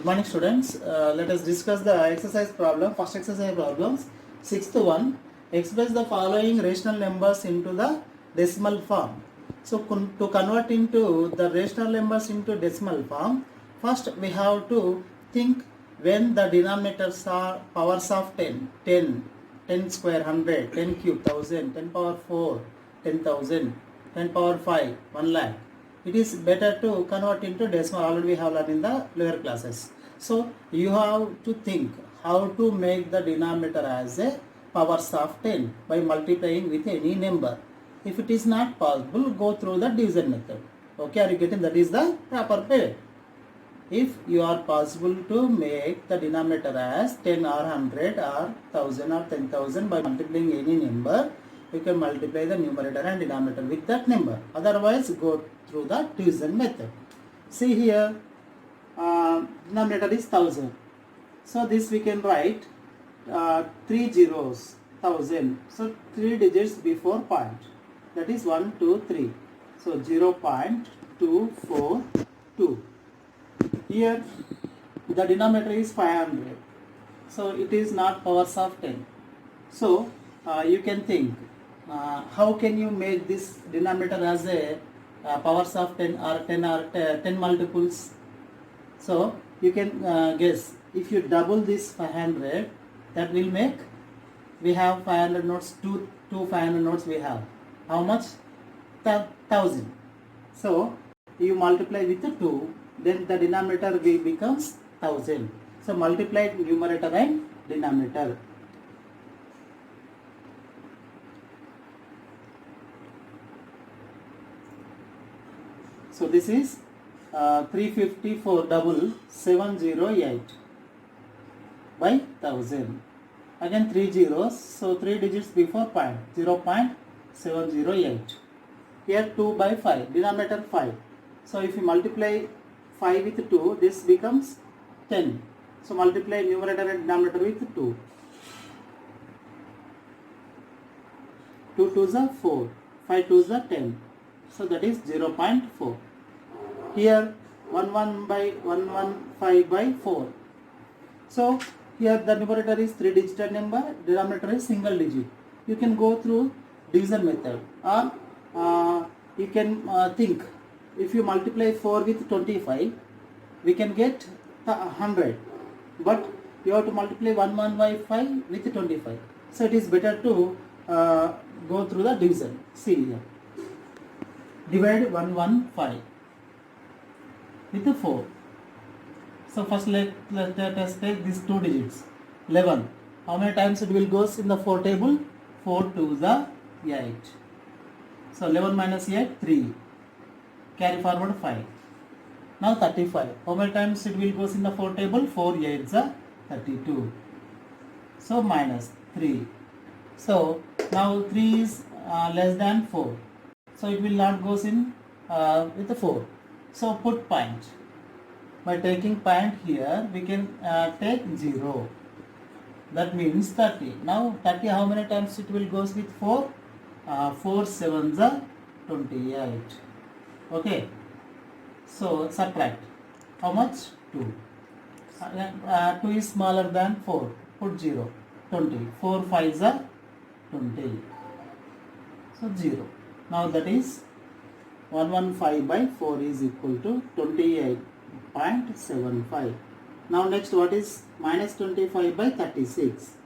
morning, students. Let us discuss the exercise problem. First exercise problems. Sixth one. Express the following rational numbers into the decimal form. So to convert into the rational numbers into decimal form, first we have to think when the denominators are powers of 10, 10 square 100, 10 cube 1000, 10 power 4, 10,000, 10 power 5, 1 lakh. It is better to convert into decimal. Already we have learned in the lower classes. So you have to think how to make the denominator as a powers of 10 by multiplying with any number. If it is not possible, go through the division method. Okay, are you getting? That is the proper way. If you are possible to make the denominator as 10 or 100 or 1000 or 10,000 by multiplying any number, you can multiply the numerator and denominator with that number. Otherwise, go through the division method. See here, denominator is 1000. So this we can write 3 zeros, 1000. So 3 digits before point. That is 1, 2, 3. So 0.242. Here the denominator is 500. So it is not powers of 10. So you can think how can you make this denominator as a powers of 10 or 10 multiples. So you can guess, if you double this 500, that will make, we have 500 notes, two 500 notes we have. How much? 1000. So you multiply with the 2, then the denominator becomes 1000. So multiply numerator and denominator. So this is 354,708 by 1000. Again 3 zeros, so 3 digits before point, 0.708. Here 2 by 5, denominator 5. So if you multiply 5 with 2, this becomes 10. So multiply numerator and denominator with 2. 2 2s are 4, 5 2s are 10. So that is 0.4. Here 11 by 115 by 4. So here the numerator is 3-digit number, denominator is single digit. You can go through division method, or you can think, if you multiply 4 with 25, we can get 100. But you have to multiply 1115 with 25. So it is better to go through the division. See here. Divide 115 with 4. So first let us take these 2 digits. 11. How many times it will goes in the 4 table? 4 2s are 8. So 11 minus 8, 3. Carry forward 5. Now 35. How many times it will goes in the 4 table? 4 8s are 32. So minus 3. So now 3 is less than 4. So it will not goes in with the 4. So put point. By taking point here, we can take 0. That means 30. Now 30, how many times it will goes with 4? 4 7s are 28. Okay. So subtract. How much? 2. 2 is smaller than 4. Put 0. 20. 4 5s are 20. So 0. Now that is 115 by 4 is equal to 28.75. Now next, what is minus 25 by 36?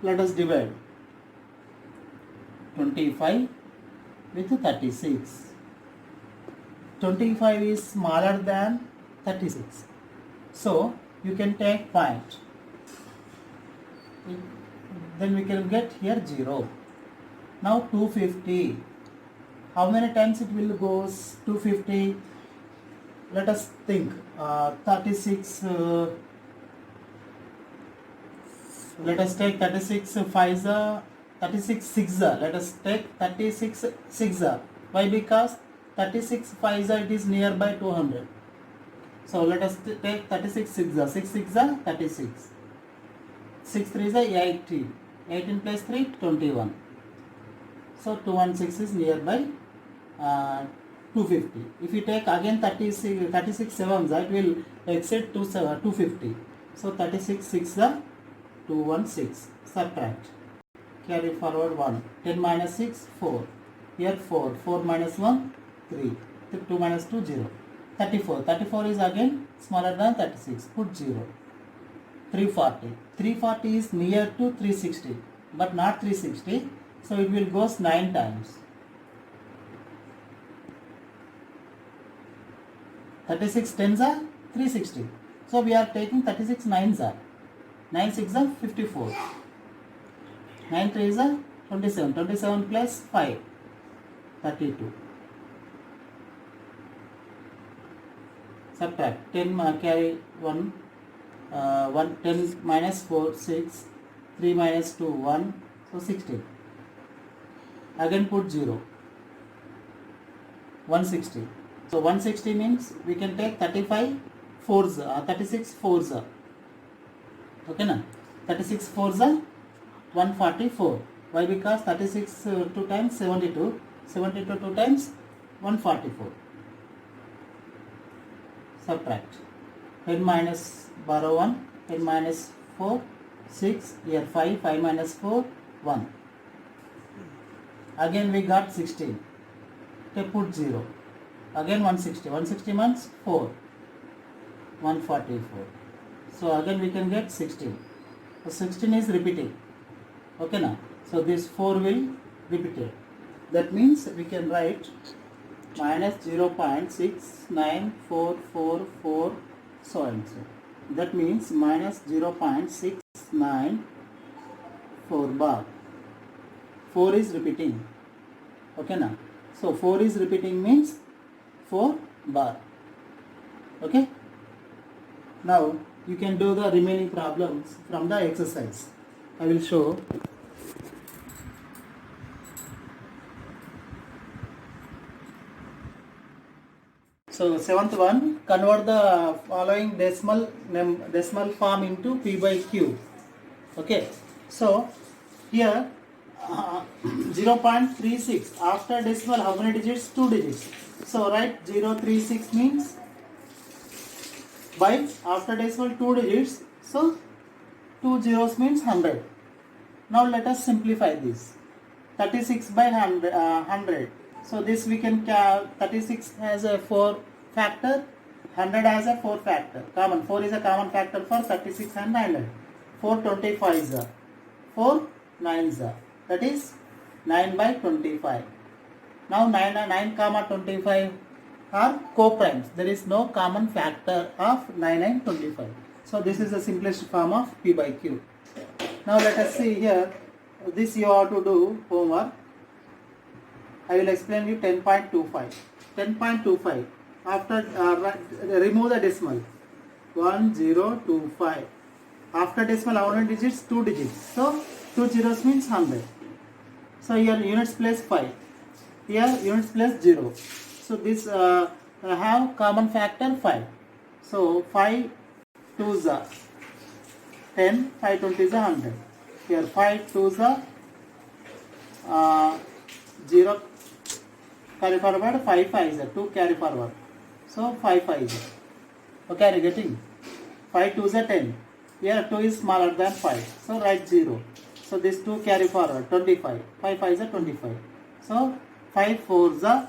Let us divide 25 with 36. 25 is smaller than 36. So you can take point. Then we can get here 0. Now 250. How many times it will goes 250? Let us think. 36. Let us take 36 5s, 36 6s. Let us take 36 6s. Why? Because 36 5s it is nearby 200. So let us take 36 6s. 6 6s 36. 6 3s 80. 18 plus 3 21. So 216 is nearby 250. If you take again 36 sevens, it will exceed 250. So 36 6 the 216. Subtract. Carry forward 1. 10 minus 6 4. Here 4. 4 minus 1 3. 2 minus 2 0. 34. 34 is again smaller than 36. Put 0. 340. 340 is near to 360, but not 360. So it will goes 9 times. 36 tens are 360. So we are taking 36 nines are. 9 6 are 54. 9 3 are 27. 27 plus 5 32. Subtract. 10 carry 1. 10 minus 4 6. 3 minus 2 1. So 16. Again put 0. 160. So 160 means we can take 35 fours, 36 fours. Okay na? 36 fours 144. Why? Because 36 2 times 72. 72 2 times 144. Subtract. 10 minus borrow 1. 10 minus 4 6. Here 5. 5 minus 4 1. Again we got 16. Okay, put 0. Again 160. 160 means 4. 144. So again we can get 16. So 16 is repeating. Okay now. So this 4 will repeat it. That means we can write minus 0.6944 so and so. That means minus 0.694 bar. 4 is repeating. Okay now. So 4 is repeating means 4 bar. Okay. Now you can do the remaining problems from the exercise. I will show. So 7th one, convert the following decimal form into P by Q. Okay. So here 0.36 after decimal, how many digits? 2 digits. So write 036 means by after decimal 2 digits. So 2 zeros means 100. Now let us simplify this. 36 by 100. So this we can 36 has a 4 factor, 100 has a 4 factor. Common 4 is a common factor for 36 and 100. 4 25s are 4 9s are. That is 9 by 25. Now 9 comma 25 are co-primes. There is no common factor of 9 and 25. So this is the simplest form of P by Q. Now let us see here. This you have to do homework. I will explain you 10.25. 10.25. After remove the decimal. 1025. After decimal, how many digits? 2 digits. So 2 zeros means 100. So here units place 5. Here units place 0. So this have common factor 5. So 5 2s are 10. 5 20s are 100. Here 5 2s are 0. Carry forward 5 5s are 2 carry forward. So 5 5s are. Okay, are you getting? 5 2s are 10. Here 2 is smaller than 5. So write 0. So this 2 carry forward 25. 5 5s are 25. So 5 4s are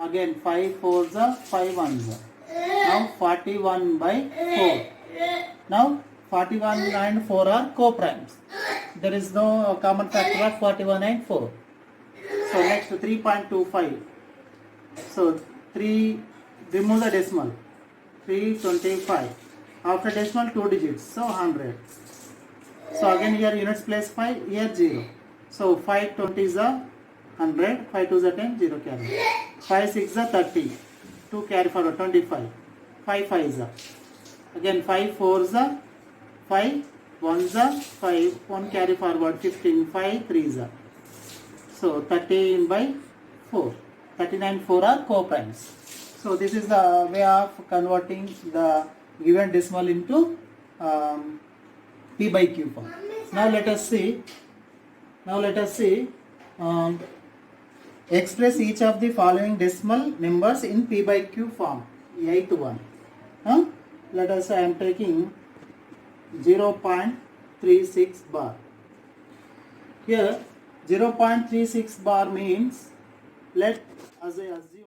again 5 4s are 5 1s are. Now 41 by 4. Now 41 and 4 are co-primes. There is no common factor of 41 and 4. So next 3.25. So 3, remove the decimal. 325. After decimal 2 digits. So 100. So again here units place 5. Here 0. So 5 20s are 100. 5 2s are 10. 0 carry. 5 6 are 30. 2 carry forward 25. 5 5s are. Again 5 4s are 5. 1s are 5. 1 carry forward 15. 5 3s are. So 13 by 4. 39 4 are co-primes. So this is the way of converting the given decimal into P by Q form. Now let us see Express each of the following decimal numbers in P by Q form. 8th one. Let us say I am taking 0.36 bar. Here 0.36 bar means, let us assume